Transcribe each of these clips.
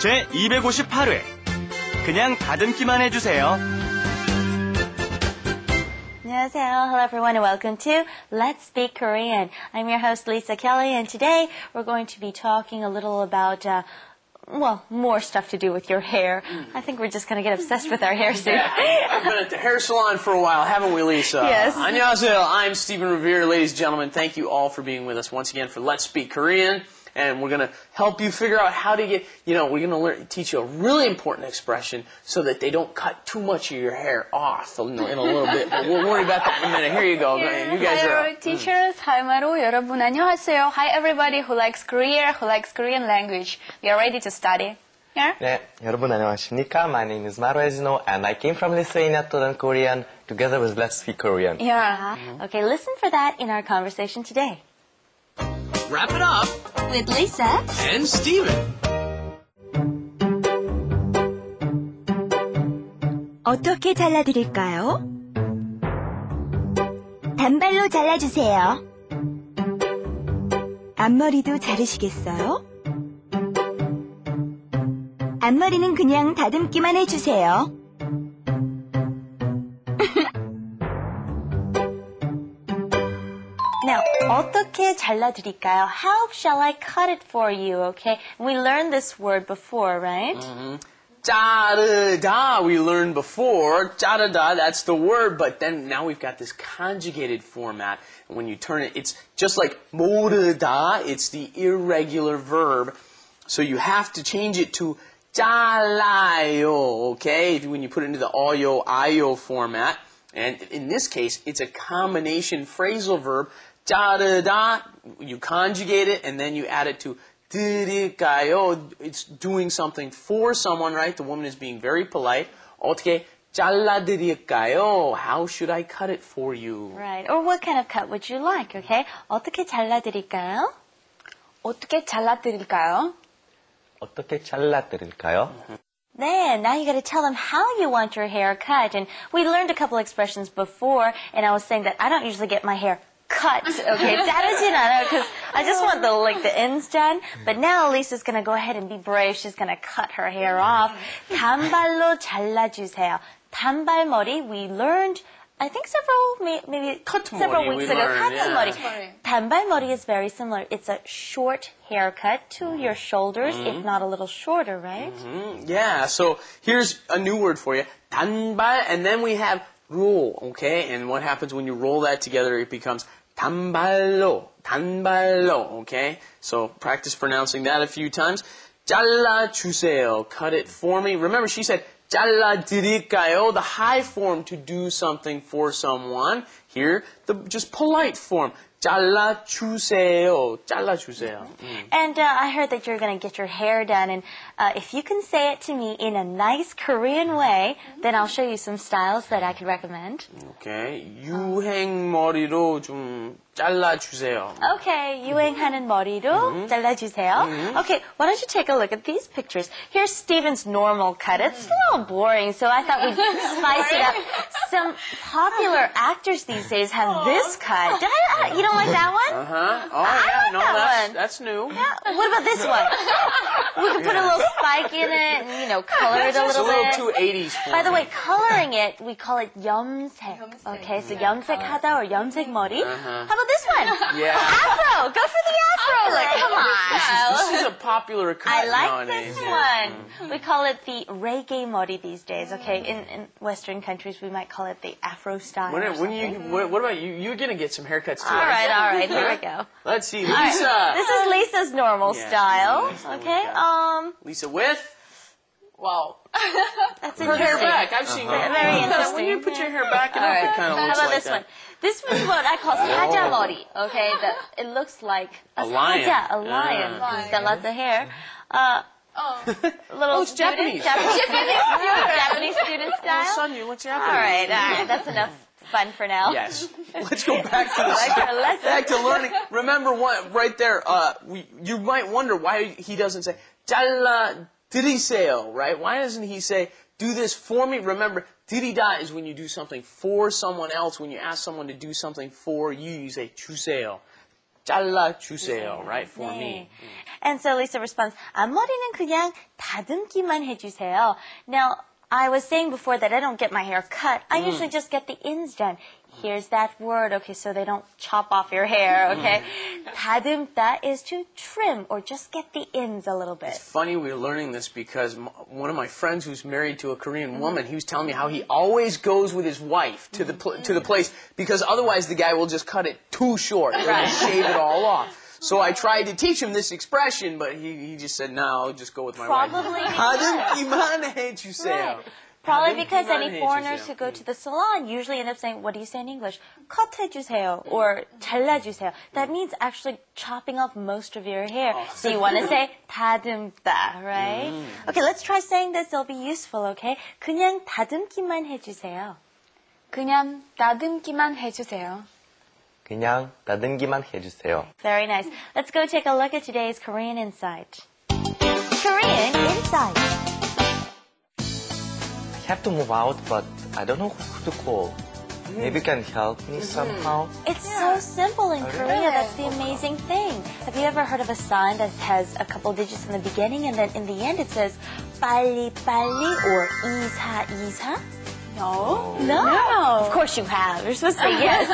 제 258회 그냥 다듬기만 해주세요. 안녕하세요. Hello everyone and welcome to Let's Speak Korean. I'm your host Lisa Kelley and today we're going to be talking a little about more stuff to do with your hair. I think we're just going to get obsessed with our hair soon. Yeah, I've been at the hair salon for a while, haven't we, Lisa? Yes. 안녕하세요. I'm Stephen Revere. Ladies and gentlemen, thank you all for being with us once again for Let's Speak Korean. And we're going to help you figure out how to get, we're going to teach you a really important expression so that they don't cut too much of your hair off in a little bit. But we'll worry about that in a minute. Here you go. You guys are Hi, teachers. Hi, Maru. 여러분 안녕하세요. Hi, everybody who likes Korea, who likes Korean language. We are ready to study. Yeah? 네, 여러분 안녕하십니까? My name is Maru Ezino and I came from Lithuania to learn Korean together with Let's Speak Korean. Yeah. Okay, listen for that in our conversation today. wrap it up. With Lisa And Steven. 어떻게 잘라드릴까요? 단발로 잘라주세요. 앞머리도 자르시겠어요? 앞머리는 그냥 다듬기만 해주세요. Now, 어떻게 잘라드릴까요? How shall I cut it for you, okay? We learned this word before, right? 자르다 we learned before. 자르다, that's the word, but then now we've got this conjugated format. And when you turn it, it's just like 모르다, it's the irregular verb. So you have to change it to 잘라요, okay? When you put it into the 어요, 아요 format. And in this case, it's a combination phrasal verb. 자르다, you conjugate it, and then you add it to 드릴까요? It's doing something for someone, right? The woman is being very polite. 어떻게 잘라드릴까요? How should I cut it for you? Right. Or what kind of cut would you like, okay? 어떻게 잘라드릴까요? 어떻게 잘라드릴까요? 어떻게 잘라드릴까요? 네, now you got to tell them how you want your hair cut. And we learned a couple expressions before, and I was saying that I don't usually get my hair cut, okay? 자르진 않아요, because I just want the ends done. But now Lisa's going to go ahead and be brave. She's going to cut her hair off. 단발로 잘라주세요. 단발머리, we learned, I think maybe several weeks ago. Learned, 컷머리. 단발머리 is very similar. It's a short haircut to your shoulders, if not a little shorter, right? Yeah, so here's a new word for you. 단발, and then we have roll, okay? And what happens when you roll that together, it becomes 단발로, 단발로, okay? So practice pronouncing that a few times. 잘라주세요, cut it for me. Remember, she said 잘라드릴까요, the high form to do something for someone. Here, the just polite form. 잘라주세요, 잘라주세요. And I heard that you're going to get your hair done. And if you can say it to me in a nice Korean way, then I'll show you some styles that I could recommend. Okay, 유행머리로 좀 잘라주세요. Okay, 유행하는 머리로 잘라주세요. Okay, why don't you take a look at these pictures? Here's Steven's normal cut. It's a little boring, so I thought we'd spice it up. Some popular actors these days have this cut. You don't like that one? Oh, I yeah, like no, that one. that's new. Yeah. What about this one? We could put a little spike in it and, color it a It's a little little bit. too 80s for By the me. way, coloring it, we call it 염색. Okay, so 염색하다 or 염색 머리. How about this one? Yeah. Afro. Go for the afro. Like, come on. This is a popular cut I like nowadays. this one. We call it the reggae 머리 these days. Okay, in Western countries, we might call it the Afro style. or something. What about you? You're going to get some haircuts too. All right. Here we go. Let's see. All right, Lisa. this is Lisa's normal Yeah, style. Lisa, Okay. Lisa with? Wow. That's Her hair interesting. back. I've seen that. Very When interesting. you put your hair back, it kind of How looks about like this one? This is what I call 사자머리. Okay, it looks like A lion. 사자, a lion. Yeah. He's got lots of hair. Little it's Japanese. Japanese student All of a style. sudden, you look Japanese. All right. That's enough fun for now. Yes. Let's go back to lesson. back to learning. Remember what right there. You might wonder why he doesn't say 잘라드리세요, right? Why doesn't he say do this for me? Remember, 드리다 is when you do something for someone else. When you ask someone to do something for you, you say 주세요. 잘라주세요, right? For me. And so Lisa responds, 앞머리는 그냥 다듬기만 해주세요. Now, I was saying before that I don't get my hair cut. I usually just get the ends done. Here's that word, okay, so they don't chop off your hair, okay? 다듬다 is to trim or just get the ends a little bit. It's funny we're learning this because one of my friends who's married to a Korean woman, he was telling me how he always goes with his wife to the place because otherwise the guy will just cut it too short. He'll just shave it all off. So I tried to teach him this expression, but he just said, no, I'll just go with my wife. Probably 다듬기만 해주세요. Right. Probably because 다듬기만 any foreigners 해주세요. who go to the salon usually end up saying, what do you say in English? cut 해주세요 or 잘라주세요. That means actually chopping off most of your hair. So you want to say 다듬다, right? Okay, let's try saying this. It'll be useful, okay? 그냥 다듬기만 해주세요. 그냥 다듬기만 해주세요. 그냥 다듬기만 해주세요. Very nice. Let's go take a look at today's Korean Insight. Korean Insight. I have to move out, but I don't know who to call. Maybe you can help me somehow. It's so simple in Korea. That's the amazing thing. Have you ever heard of a sign that has a couple digits in the beginning and then in the end it says 빨리 빨리 or 이사 이사? No. No. Of course you have. You're supposed to say yes.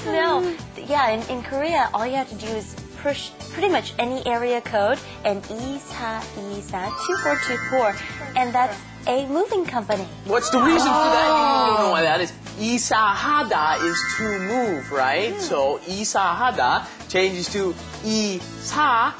No. Yeah, in Korea, all you have to do is push pretty much any area code and 2424 2424, and that's a moving company. What's the reason for that? You don't know why that is. 이사하다 is to move, right? So 이사하다 changes to 이사,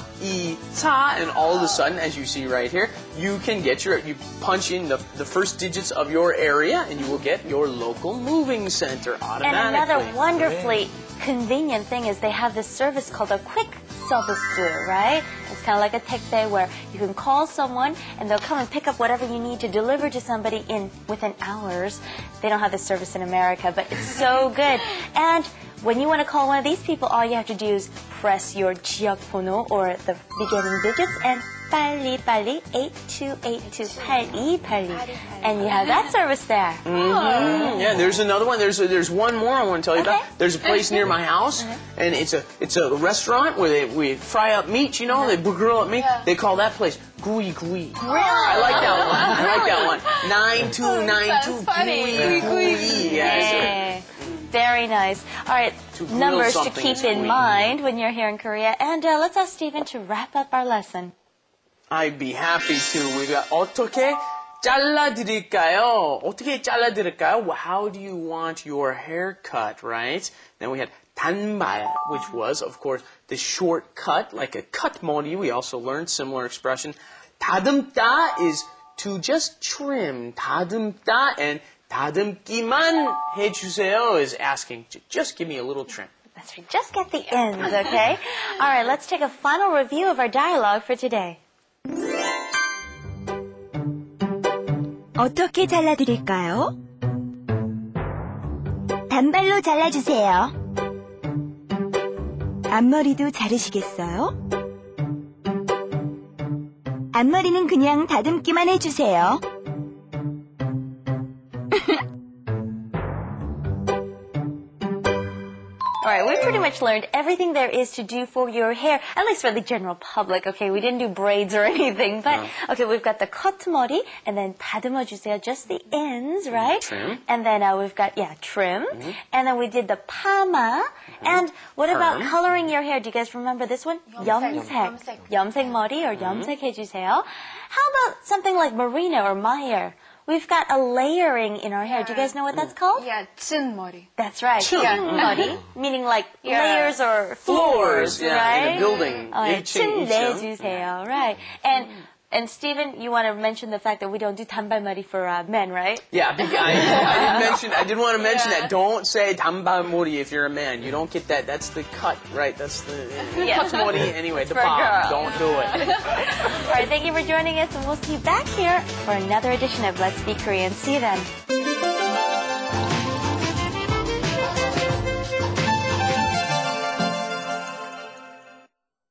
and all of a sudden, as you see right here, you can get you punch in the first digits of your area and you will get your local moving center automatically. And another wonderfully convenient thing is they have this service called a quick service, right? It's kind of like a 택배 where you can call someone and they'll come and pick up whatever you need to deliver to somebody within hours. They don't have this service in America, but it's so good. And when you want to call one of these people, all you have to do is press your 지역번호 or the beginning digits and 빨리 빨리 82828282, and you have that service there. Yeah, there's another one. There's one more I want to tell you about. There's a place near my house, and it's a restaurant where we fry up meat. You know, they grill up meat. They call that place 구이 구이. I like that one. I like that one. 9292 구이 구이. Yeah. Very nice. All right, grill numbers to something keep is in sweet. mind when you're here in Korea. And let's ask Stephen to wrap up our lesson. I'd be happy to. We got 어떻게 잘라드릴까요? 어떻게 잘라드릴까요? Well, how do you want your hair cut, right? Then we had 단발, which was, of course, the short cut, like a cut 머리. We also learned similar expression. 다듬다 is to just trim. 다듬다, and 다듬기만 해주세요 is asking, just give me a little trim. That's right. Just get the ends, okay? All right, let's take a final review of our dialogue for today. 어떻게 잘라드릴까요? 단발로 잘라주세요. 앞머리도 자르시겠어요? 앞머리는 그냥 다듬기만 해주세요. All right, we've pretty much learned everything there is to do for your hair, at least for the general public, okay? We didn't do braids or anything, but, okay, we've got the cut 머리, and then 다듬어주세요, just the ends, right? Trim. And then we've got, trim. And then we did the 파마. And what about coloring your hair? Do you guys remember this one? 염색. 염색 머리 or 염색 해주세요. How about something like merino or my hair? We've got a layering in our hair. Do you guys know what that's called? Yeah, 층머리. That's right. 층머리, meaning like layers or Floors, right? yeah, in a building. 층 내주세요, right? And Stephen, you want to mention the fact that we don't do 단발머리 for men, right? Yeah, I did want to mention that. Don't say 단발머리 if you're a man. You don't get that. That's the cut, right? That's the cut 머리 anyway. The for pop. girls. Don't do it. All right, thank you for joining us, and we'll see you back here for another edition of Let's Speak Korean. See you then.